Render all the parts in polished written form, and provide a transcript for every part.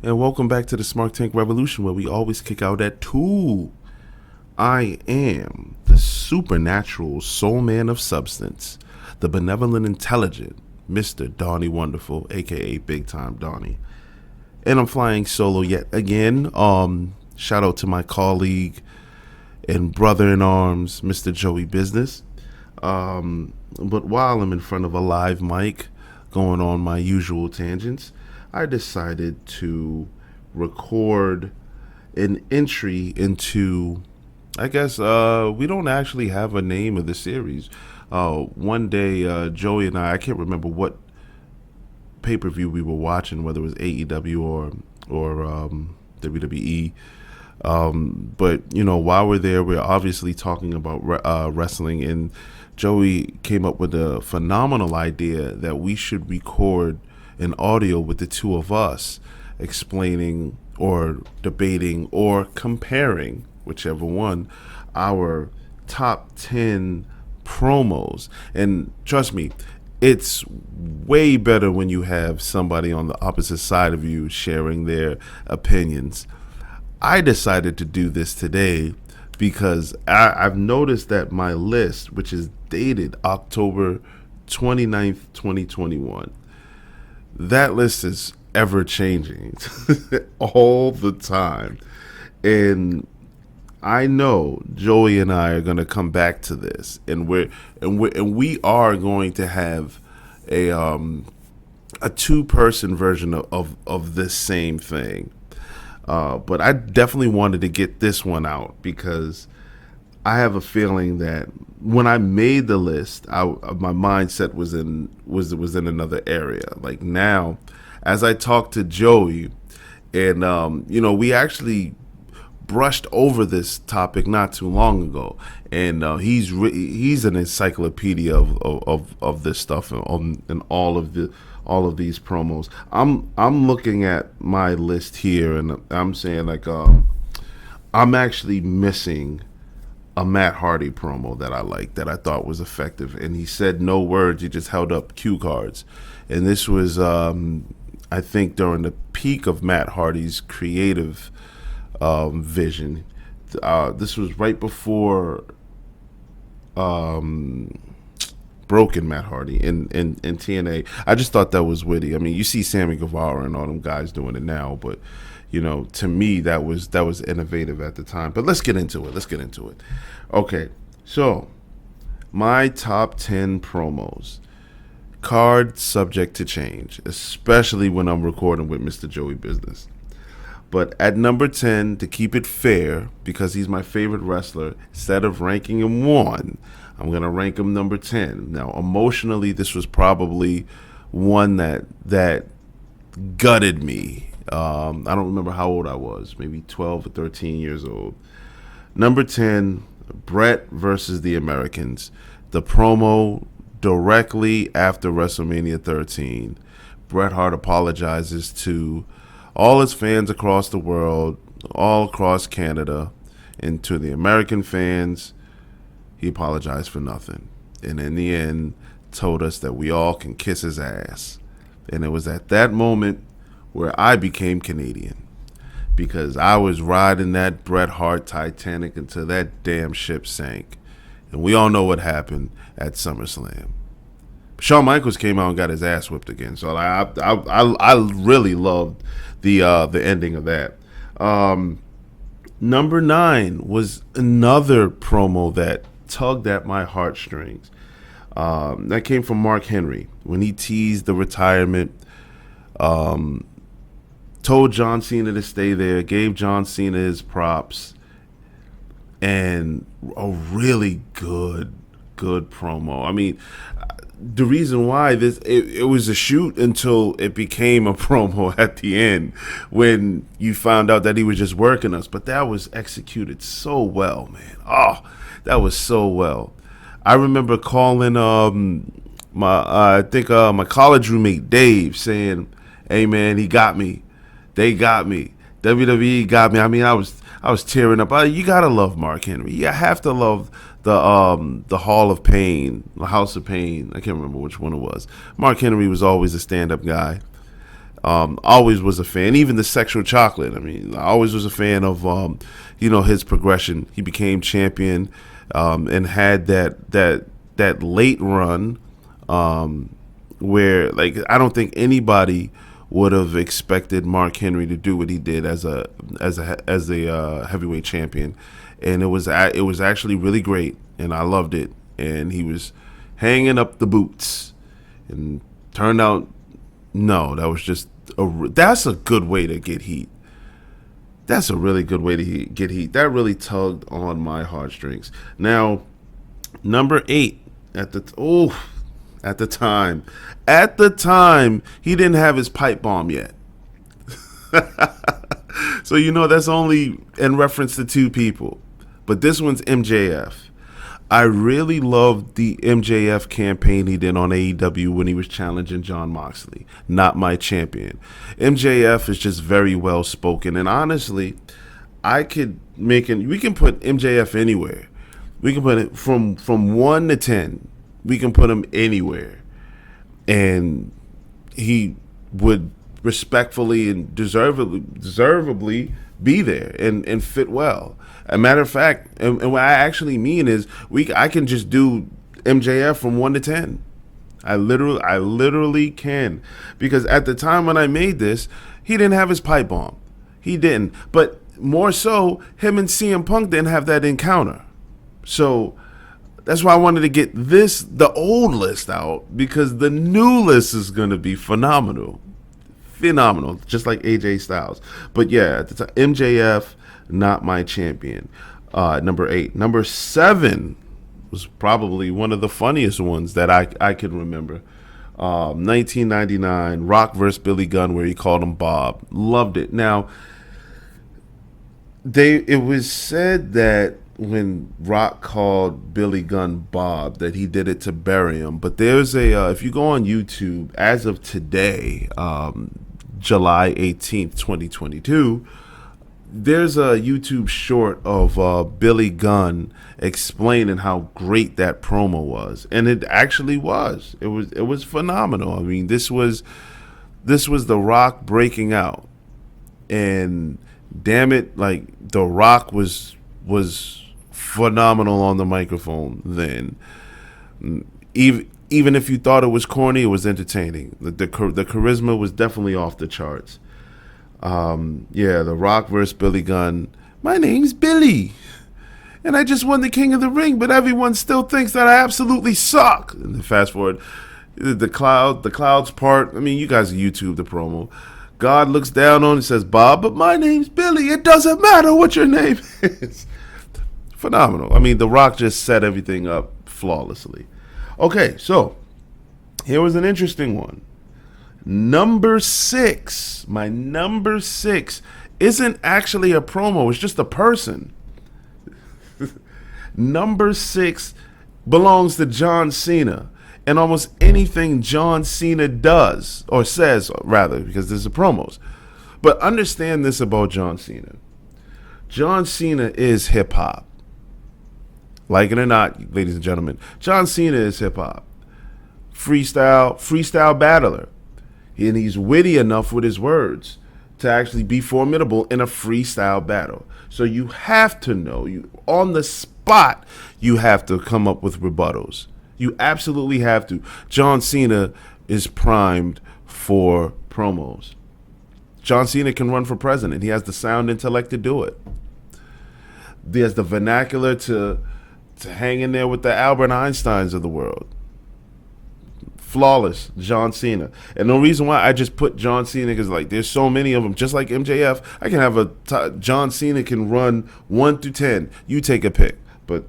and welcome back to the Smarktank Revolution, where we always kick out at 2. I am the supernatural soul man of substance, the benevolent intelligent Mr. Donnie Wonderful, aka Big Time Donnie. And I'm flying solo yet again. Shout out to my colleague and brother in arms, Mr. Joey Business. But while I'm in front of a live mic, going on my usual tangents, I decided to record an entry into, I guess, we don't actually have a name of the series. One day, Joey and I can't remember what pay-per-view we were watching, whether it was AEW or WWE. But, while we're there, we're obviously talking about wrestling, and Joey came up with a phenomenal idea that we should record an audio with the two of us explaining or debating or comparing, whichever one, our top 10 promos. And trust me, it's way better when you have somebody on the opposite side of you sharing their opinions. I decided to do this today because I've noticed that my list, which is dated October 29th, 2021, that list is ever changing all the time. And I know Joey and I are going to come back to this, and we are going to have a two-person version of this same thing. But I definitely wanted to get this one out because I have a feeling that when I made the list, my mindset was in another area. Like now, as I talk to Joey, and we actually brushed over this topic not too long ago, and he's an encyclopedia of this stuff and all of these promos. I'm looking at my list here, and I'm saying I'm actually missing a Matt Hardy promo that I liked, that I thought was effective, and he said no words. He just held up cue cards, and this was I think during the peak of Matt Hardy's creative vision. This was right before Broken Matt Hardy in TNA. I just thought that was witty. I mean, you see Sammy Guevara and all them guys doing it now, but to me that was innovative at the time. But let's get into it. Okay, so my top 10 promos. Card subject to change, especially when I'm recording with Mr. Joey Business. But at number 10, to keep it fair, because he's my favorite wrestler, instead of ranking him 1, I'm going to rank him number 10. Now, emotionally, this was probably one that gutted me. I don't remember how old I was, maybe 12 or 13 years old. Number 10, Bret versus the Americans. The promo directly after WrestleMania 13. Bret Hart apologizes to all his fans across the world, all across Canada, and to the American fans, he apologized for nothing. And in the end, told us that we all can kiss his ass. And it was at that moment where I became Canadian, because I was riding that Bret Hart Titanic until that damn ship sank. And we all know what happened at SummerSlam. Shawn Michaels came out and got his ass whipped again. So I really loved the ending of that. Number 9 was another promo that tugged at my heartstrings. That came from Mark Henry when he teased the retirement. Told John Cena to stay there, gave John Cena his props, and a really good promo. I mean, the reason why it was a shoot until it became a promo at the end, when you found out that he was just working us. But that was executed so well, man. Oh, that was so well. I remember calling my college roommate Dave, saying, "Hey man, he got me. They got me. WWE got me." I mean, I was tearing up. You gotta love Mark Henry. You have to love the Hall of Pain, the House of Pain. I can't remember which one it was. Mark Henry was always a stand-up guy. Always was a fan. Even the sexual chocolate. I mean, I always was a fan of his progression. He became champion and had that late run where, like, I don't think anybody would have expected Mark Henry to do what he did as a heavyweight champion, and it was actually really great, and I loved it. And he was hanging up the boots, and turned out, no, that was just that's a good way to get heat. That's a really good way to get heat. That really tugged on my heartstrings. Now, number 8 at the time, he didn't have his pipe bomb yet. So that's only in reference to 2 people. But this one's MJF. I really loved the MJF campaign he did on AEW when he was challenging Jon Moxley, Not My Champion. MJF is just very well spoken, and honestly, we can put MJF anywhere. We can put it from 1 to 10. We can put him anywhere, and he would respectfully and deservedly be there and fit well. A matter of fact, and what I actually mean is I can just do MJF from 1 to 10. I literally can, because at the time when I made this, he didn't have his pipe bomb. He didn't. But more so, him and CM Punk didn't have that encounter. So that's why I wanted to get the old list out, because the new list is going to be phenomenal, just like AJ Styles. But yeah, at the time, MJF, Not My Champion. Number 8. Number 7 was probably one of the funniest ones that I could remember. 1999, Rock versus Billy Gunn, where he called him Bob. Loved it. Now, it was said that when Rock called Billy Gunn Bob, that he did it to bury him. But there's if you go on YouTube, as of today, July 18th, 2022, there's a YouTube short of Billy Gunn explaining how great that promo was, and it actually was. It was phenomenal. I mean, this was The Rock breaking out, and damn it, like, The Rock was phenomenal on the microphone then. Even if you thought it was corny, it was entertaining. The charisma was definitely off the charts. The Rock versus Billy Gunn. My name's Billy, and I just won the King of the Ring, but everyone still thinks that I absolutely suck. And then fast forward, the clouds part. I mean, you guys YouTube the promo. God looks down on it and says, Bob, but my name's Billy. It doesn't matter what your name is. Phenomenal. I mean, The Rock just set everything up flawlessly. Okay, so here was an interesting one. Number 6, my number 6 isn't actually a promo. It's just a person. Number 6 belongs to John Cena. And almost anything John Cena does, or says, rather, because this is promos. But understand this about John Cena. John Cena is hip-hop. Like it or not, ladies and gentlemen, John Cena is hip-hop. Freestyle battler. And he's witty enough with his words to actually be formidable in a freestyle battle. So you have to know, on the spot, you have to come up with rebuttals. You absolutely have to. John Cena is primed for promos. John Cena can run for president. He has the sound intellect to do it. He has the vernacular to hang in there with the Albert Einsteins of the world. Flawless, John Cena. And the reason why I just put John Cena is, like, there's so many of them. Just like MJF, I can have John Cena can run 1 through 10. You take a pick. But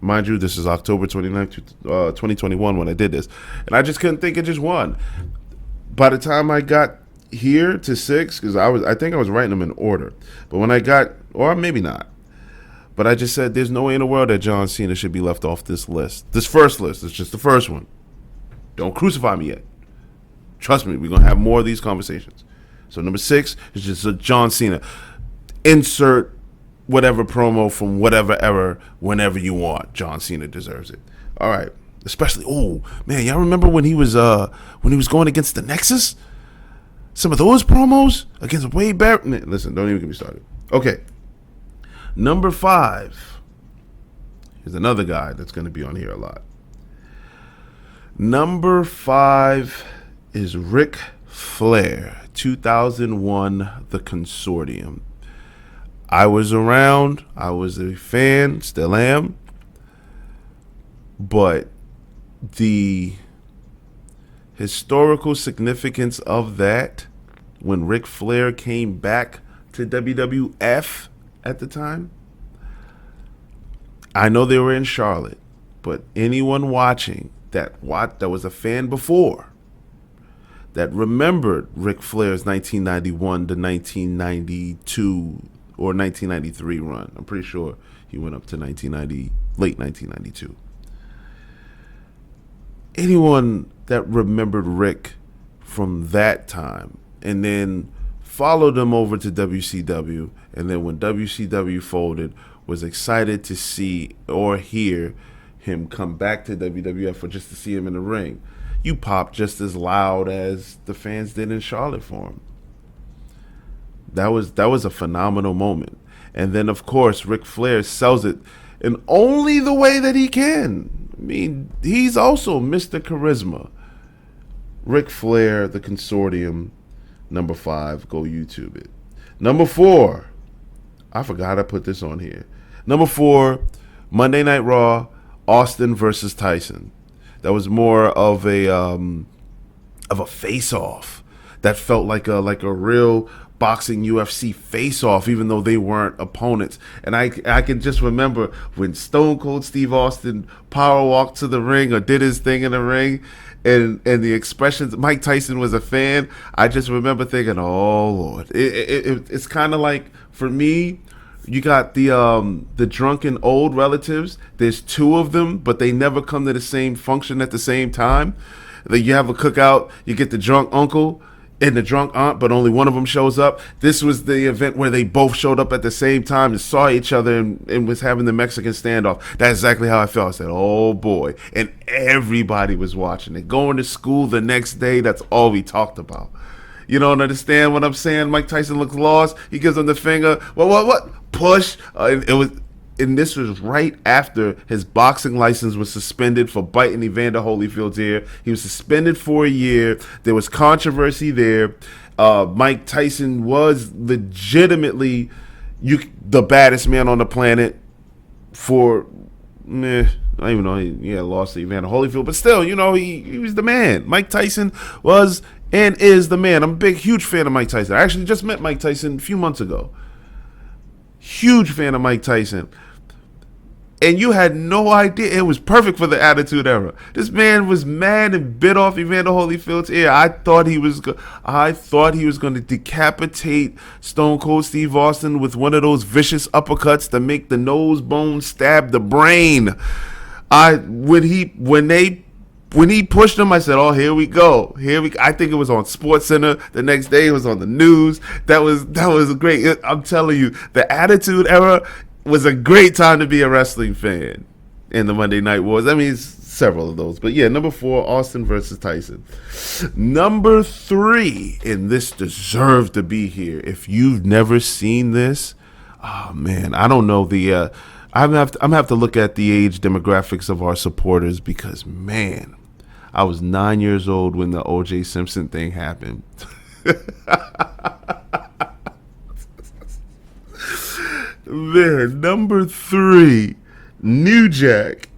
mind you, this is October 29th, 2021 when I did this. And I just couldn't think of just one. By the time I got here to 6, because I think I was writing them in order. But when I got, or maybe not, but I just said there's no way in the world that John Cena should be left off this list. This first list is just the first one. Don't crucify me yet. Trust me, we're going to have more of these conversations. So number 6 is just a John Cena. Insert whatever promo from whatever era whenever you want. John Cena deserves it. All right. Especially, oh, man, y'all remember when he was going against the Nexus? Some of those promos against Wade Barrett. Listen, don't even get me started. Okay. Number 5 is another guy that's going to be on here a lot. Number 5 is Ric Flair, 2001, the Consortium. I was around. I was a fan, still am. But the historical significance of that, when Ric Flair came back to WWF at the time, I know they were in Charlotte, but anyone watching that was a fan before, that remembered Ric Flair's 1991 to 1992 or 1993 run. I'm pretty sure he went up to late 1992. Anyone that remembered Rick from that time and then followed him over to WCW, and then when WCW folded, was excited to see or hear him come back to WWF or just to see him in the ring, you popped just as loud as the fans did in Charlotte for him. That was a phenomenal moment. And then, of course, Ric Flair sells it in only the way that he can. I mean, he's also Mr. Charisma. Ric Flair, the Consortium, number 5. Go YouTube it. Number 4. I forgot I put this on here. Number 4, Monday Night Raw, Austin versus Tyson. That was more of a face-off. That felt like a real boxing UFC face-off, even though they weren't opponents. And I can just remember when Stone Cold Steve Austin power walked to the ring or did his thing in the ring, and the expressions. Mike Tyson was a fan. I just remember thinking, oh Lord, it's kind of like, for me, you got the drunken old relatives. There's 2 of them, but they never come to the same function at the same time. You have a cookout, you get the drunk uncle and the drunk aunt, but only one of them shows up. This was the event where they both showed up at the same time and saw each other and was having the Mexican standoff. That's exactly how I felt. I said, oh boy. And everybody was watching it. Going to school the next day, that's all we talked about. You don't understand what I'm saying? Mike Tyson looks lost. He gives him the finger. What? Push. And this was right after his boxing license was suspended for biting Evander Holyfield's ear. He was suspended for a year. There was controversy there. Mike Tyson was legitimately the baddest man on the planet for, I don't even know, he had lost to Evander Holyfield, but still, he was the man. Mike Tyson was and is the man. I'm a huge fan of Mike Tyson. I actually just met Mike Tyson a few months ago. Huge fan of Mike Tyson. And you had no idea. It was perfect for the Attitude Era. This man was mad and bit off Evander Holyfield's ear. I thought he was going to decapitate Stone Cold Steve Austin with one of those vicious uppercuts to make the nose bone stab the brain. When he pushed him, I said, "Oh, here we go. I think it was on SportsCenter. The next day, it was on the news. That was great. I'm telling you, the Attitude Era was a great time to be a wrestling fan in the Monday Night Wars. I mean, several of those. But yeah, number 4, Austin versus Tyson. Number 3, and this deserved to be here. If you've never seen this, oh man, I don't know I'm gonna have to look at the age demographics of our supporters, because man, I was 9 years old when the O.J. Simpson thing happened. Man, number 3, New Jack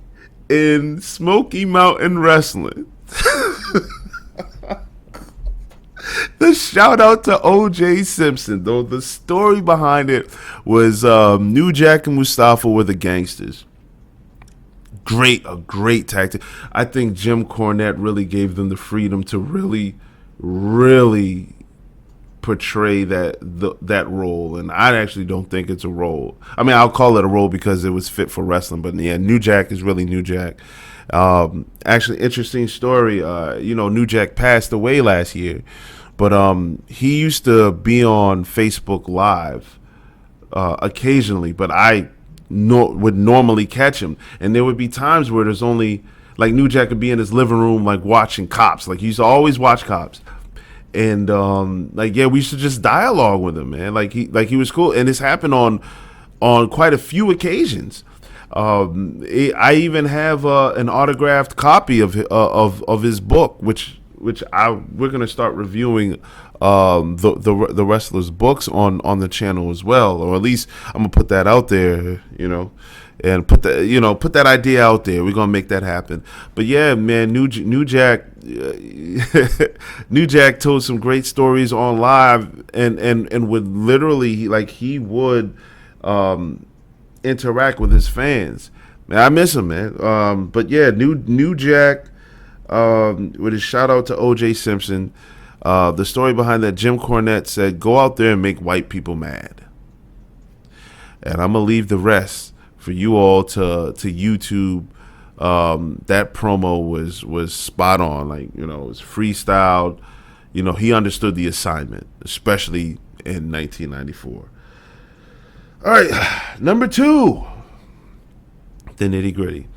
in Smoky Mountain Wrestling. The shout out to O.J. Simpson, though the story behind it was New Jack and Mustafa were the gangsters. A great tactic. I think Jim Cornette really gave them the freedom to really, really portray that role, and I actually don't think it's a role. I mean, I'll call it a role because it was fit for wrestling, but yeah, New Jack is really New Jack. Actually, interesting story. New Jack passed away last year, but he used to be on Facebook Live occasionally, but I would normally catch him, and there would be times where there's only, like, New Jack would be in his living room, like, watching Cops. Like, he used to always watch Cops. And like, yeah, we should just dialogue with him, man. Like he was cool, and it's happened on quite a few occasions. I even have an autographed copy of his book, which we're gonna start reviewing the wrestlers' books on the channel as well, or at least I'm gonna put that out there, and put that idea out there. We're gonna make that happen. But yeah, man, New Jack, New Jack told some great stories on live, and would literally, like, he would interact with his fans. Man, I miss him, man. But yeah, New Jack, with his shout out to O.J. Simpson. The story behind that, Jim Cornette said, "Go out there and make white people mad." And I'm gonna leave the rest for you all to YouTube. That promo was spot on. Like, it was freestyled. He understood the assignment, especially in 1994. All right, number 2, the nitty gritty.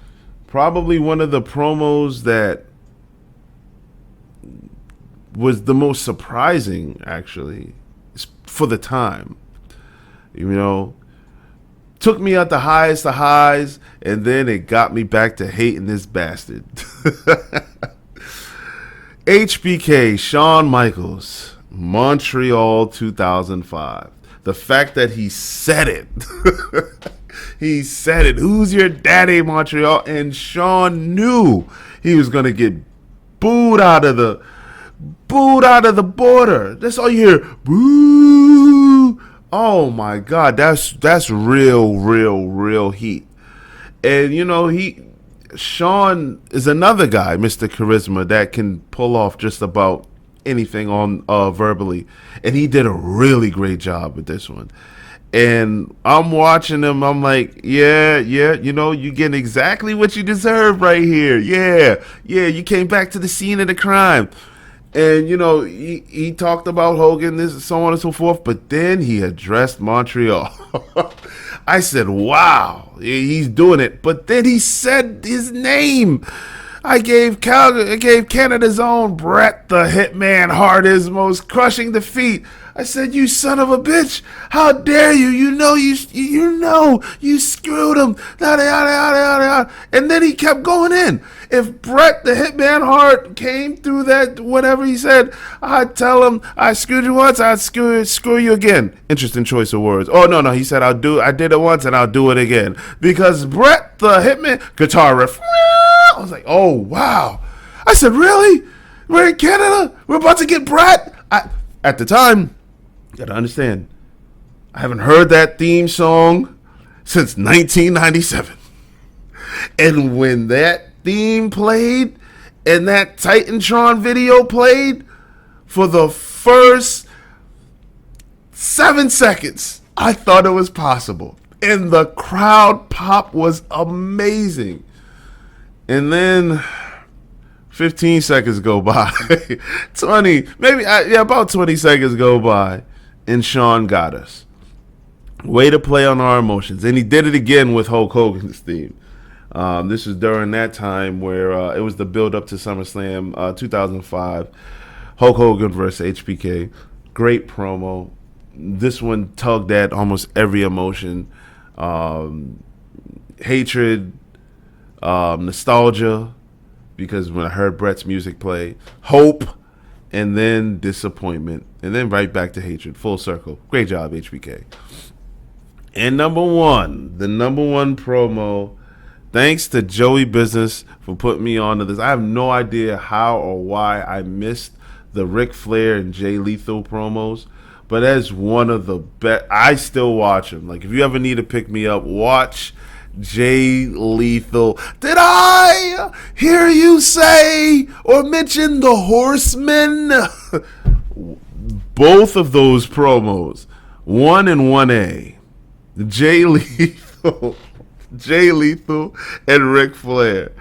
Probably one of the promos that was the most surprising, actually, for the time. Took me at the highest of highs, and then it got me back to hating this bastard. HBK, Shawn Michaels, Montreal 2005. The fact that he said it. He said it. Who's your daddy, Montreal? And Shawn knew he was going to get booed out of the border. That's all you hear. Boo. Oh my God, that's real heat. And Shawn is another guy, Mr. Charisma, that can pull off just about anything on verbally, and he did a really great job with this one. And I'm watching him, I'm like, yeah, you getting exactly what you deserve right here. Yeah, you came back to the scene of the crime. And, he talked about Hogan, this, so on and so forth, but then he addressed Montreal. I said, wow, he's doing it. But then he said his name. I gave Canada's own Bret the Hitman Hart his most crushing defeat. I said, you son of a bitch, how dare you? You know you screwed him. Yada, yada, yada, yada, yada. And then he kept going in. If Bret the Hitman Hart came through that, whatever he said, I'd tell him, I screwed you once, I'd screw you again. Interesting choice of words. Oh, no, he said, I did it once and I'll do it again. Because Bret the Hitman, guitar riff. I was like, oh, wow. I said, really? We're in Canada? We're about to get Bret? At the time, you gotta understand, I haven't heard that theme song since 1997. And when that theme played and that Titantron video played, for the first 7 seconds, I thought it was possible. And the crowd pop was amazing. And then 15 seconds go by. 20, maybe, about 20 seconds go by. And Shawn got us. Way to play on our emotions. And he did it again with Hulk Hogan's theme. This was during that time where it was the build up to SummerSlam 2005. Hulk Hogan versus HBK. Great promo. This one tugged at almost every emotion. Hatred, nostalgia, because when I heard Bret's music play, hope, and then disappointment, and then right back to hatred. Full circle. Great job, HBK. And the number one promo, thanks to Joey Business for putting me onto this. I have no idea how or why I missed the Ric Flair and Jay Lethal promos, but as one of the best. I still watch them. Like, if you ever need to pick me up, watch Jay Lethal. Did I hear you say or mention the Horsemen? Both of those promos, 1 and 1A, Jay Lethal and Ric Flair.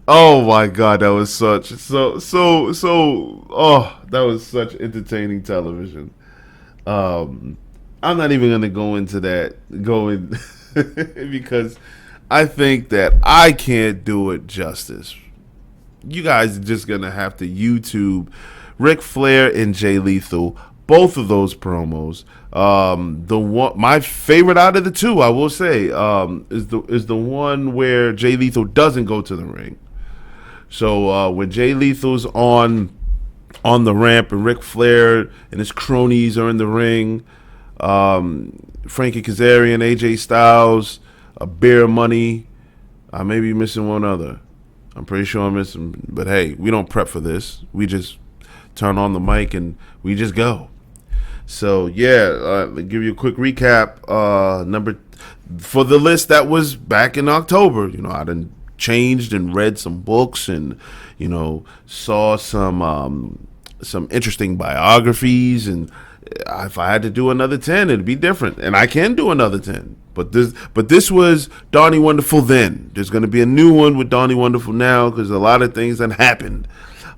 Oh my God, that was that was such entertaining television. I'm not even gonna go into that because I think that I can't do it justice. You guys are just gonna have to YouTube Ric Flair and Jay Lethal. Both of those promos. My favorite out of the two, I will say, is the one where Jay Lethal doesn't go to the ring. So when Jay Lethal's on the ramp and Ric Flair and his cronies are in the ring, Frankie Kazarian, AJ Styles, Beer Money, I may be missing one other. I'm pretty sure I'm missing, but hey, we don't prep for this. We just turn on the mic and we just go. So yeah, give you a quick recap. For the list that was back in October. I done changed and read some books and saw some interesting biographies, and if I had to do another 10, it'd be different, and I can do another 10. But this was Donnie Wonderful then. There's going to be a new one with Donnie Wonderful now because a lot of things that happened.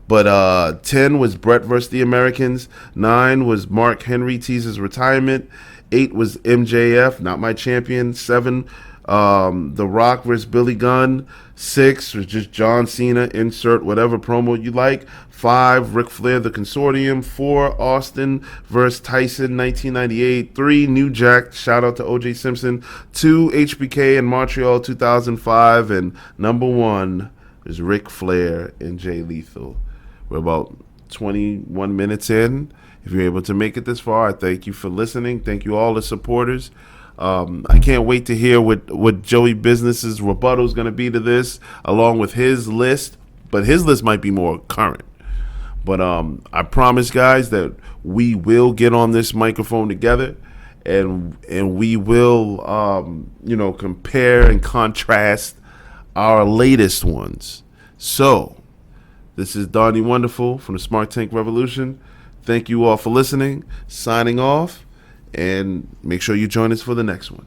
But 10 was Brett versus the Americans. 9 was Mark Henry teases retirement. 8 was MJF, not my champion. 7, The Rock versus Billy Gunn. 6 was just John Cena, insert whatever promo you like. 5, Ric Flair, the Consortium. 4, Austin versus Tyson, 1998. 3, New Jack, shout out to O.J. Simpson. 2, HBK in Montreal, 2005. And number 1 is Ric Flair and Jay Lethal. We're about 21 minutes in. If you're able to make it this far, I thank you for listening. Thank you all the supporters. I can't wait to hear what Joey Business's rebuttal is going to be to this, along with his list. But his list might be more current. But I promise, guys, that we will get on this microphone together, and we will, compare and contrast our latest ones. So, this is Donnie Wonderful from the Smart Tank Revolution. Thank you all for listening. Signing off. And make sure you join us for the next one.